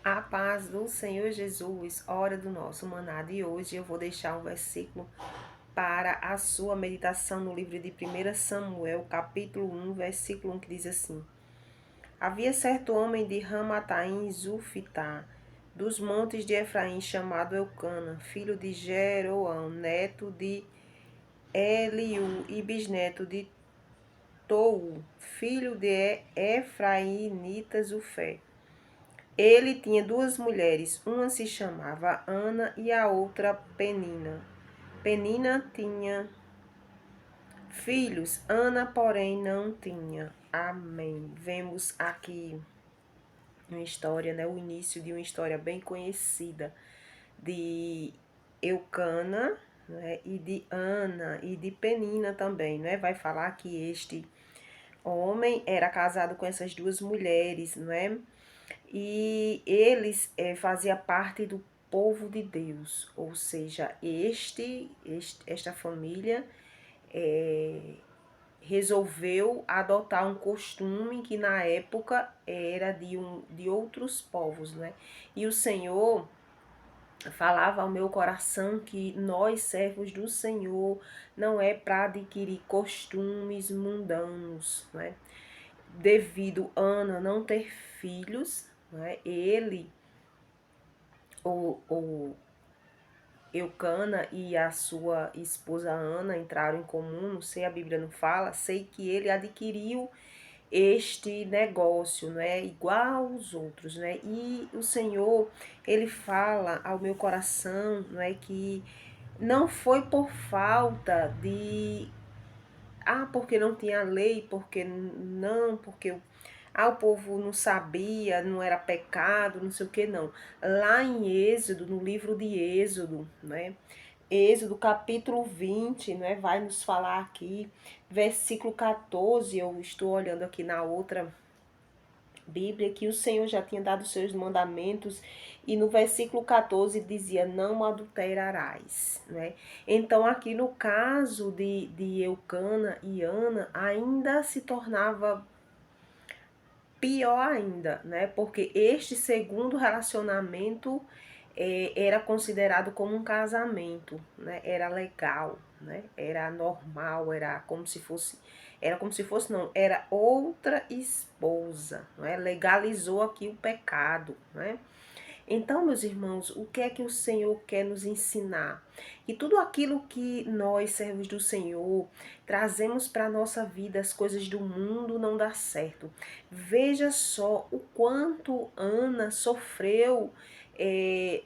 A paz do Senhor Jesus, hora do nosso maná de hoje, eu vou deixar um versículo para a sua meditação no livro de 1 Samuel, capítulo 1, versículo 1, que diz assim: Havia certo homem de Ramataim Zufitá, dos montes de Efraim, chamado Eucana, filho de Jeroão, neto de Eliú e bisneto de Tou, filho de Efraimita Zufé. Ele tinha duas mulheres, uma se chamava Ana e a outra Penina. Penina tinha filhos, Ana, porém, não tinha. Amém. Vemos aqui uma história, né? O início de uma história bem conhecida de Eucana, né? E de Ana e de Penina também, né? Vai falar que este homem era casado com essas duas mulheres, não é? E eles fazia parte do povo de Deus, ou seja, esta família resolveu adotar um costume que na época era de outros povos, né? E o Senhor falava ao meu coração que nós, servos do Senhor, não é para adquirir costumes mundanos, né? Devido a Ana não ter filhos, né? Ele, o Eucana e a sua esposa Ana entraram em comum, não sei, a Bíblia não fala, sei que ele adquiriu este negócio, né, igual aos outros, né, e o Senhor, ele fala ao meu coração, não é, que não foi por falta de, porque não tinha lei, porque não, porque o povo não sabia, não era pecado, não sei o que, não. Lá em Êxodo, no livro de Êxodo, né? Êxodo capítulo 20, né? Vai nos falar aqui, versículo 14, eu estou olhando aqui na outra Bíblia, que o Senhor já tinha dado os seus mandamentos, e no versículo 14 dizia, não adulterarás, né? Então aqui no caso de Eucana e Ana, ainda se tornava pior ainda, né? Porque este segundo relacionamento era considerado como um casamento, né? Era legal, né? Era normal, era como se fosse não, era outra esposa, não é? Legalizou aqui o pecado, né? Então, meus irmãos, o que é que o Senhor quer nos ensinar? Que tudo aquilo que nós, servos do Senhor, trazemos para a nossa vida, as coisas do mundo, não dá certo. Veja só o quanto Ana sofreu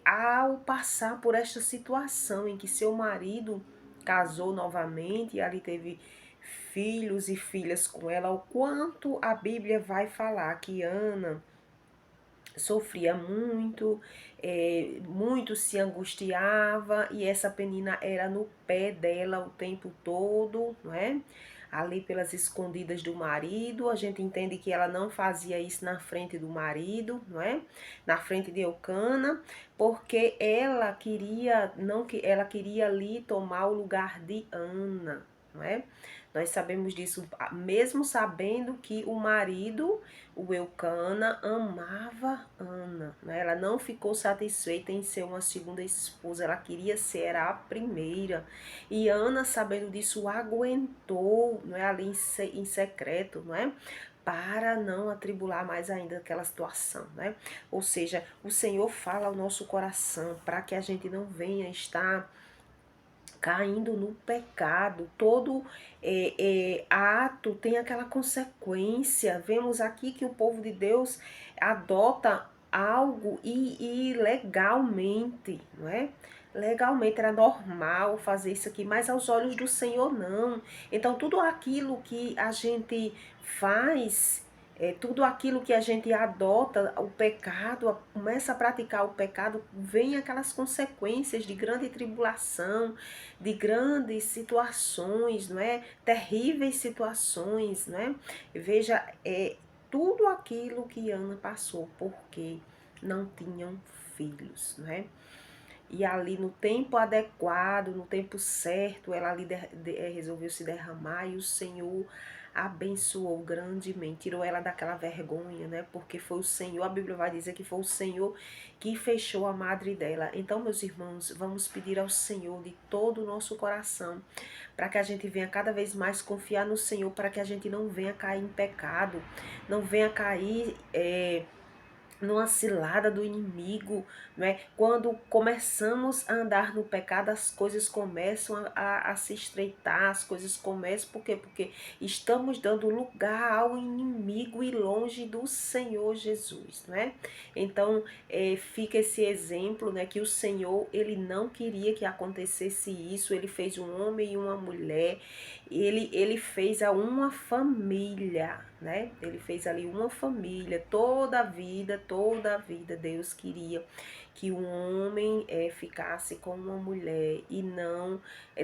ao passar por esta situação em que seu marido casou novamente e ali teve filhos e filhas com ela. O quanto a Bíblia vai falar que Ana sofria muito, muito se angustiava, e essa Penina era no pé dela o tempo todo, não é? Ali pelas escondidas do marido, a gente entende que ela não fazia isso na frente do marido, não é? Na frente de Eucana, porque ela queria, não que ela queria ali tomar o lugar de Ana, não é? Nós sabemos disso, mesmo sabendo que o marido, o Eucana, amava Ana, né? Ela não ficou satisfeita em ser uma segunda esposa, ela queria ser a primeira. E Ana, sabendo disso, aguentou, não é, ali em secreto, não é? Para não atribular mais ainda aquela situação, né? Ou seja, o Senhor fala ao nosso coração para que a gente não venha estar caindo no pecado. Todo ato tem aquela consequência. Vemos aqui que o povo de Deus adota algo e legalmente, não é? Legalmente era normal fazer isso aqui, mas aos olhos do Senhor não. Então tudo aquilo que a gente faz, tudo aquilo que a gente adota, o pecado, começa a praticar o pecado, vem aquelas consequências de grande tribulação, de grandes situações, não é? Terríveis situações, né? Veja, tudo aquilo que Ana passou, porque não tinham filhos, né? E ali no tempo adequado, no tempo certo, ela ali resolveu se derramar e o Senhor abençoou grandemente, tirou ela daquela vergonha, né? Porque foi o Senhor, a Bíblia vai dizer que foi o Senhor que fechou a madre dela. Então, meus irmãos, vamos pedir ao Senhor de todo o nosso coração, para que a gente venha cada vez mais confiar no Senhor, para que a gente não venha cair em pecado, não venha cair numa cilada do inimigo, né? Quando começamos a andar no pecado, as coisas começam a se estreitar, as coisas começam, por quê? Porque estamos dando lugar ao inimigo e longe do Senhor Jesus, né? Então, fica esse exemplo, né, que o Senhor, ele não queria que acontecesse isso, ele fez um homem e uma mulher, ele fez a uma família, né? Ele fez ali uma família, toda a vida Deus queria que um homem ficasse com uma mulher e não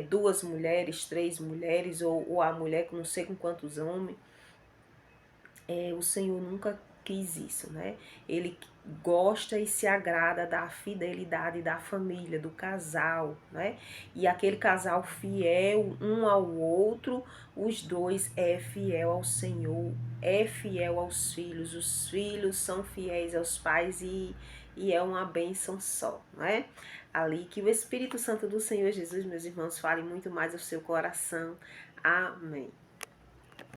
duas mulheres, três mulheres ou a mulher com não sei com quantos homens. O Senhor nunca quis isso, né? Ele gosta e se agrada da fidelidade da família, do casal, né? E aquele casal fiel um ao outro, os dois é fiel ao Senhor, é fiel aos filhos, os filhos são fiéis aos pais e é uma bênção só, né? Ali que o Espírito Santo do Senhor Jesus, meus irmãos, fale muito mais ao seu coração. Amém.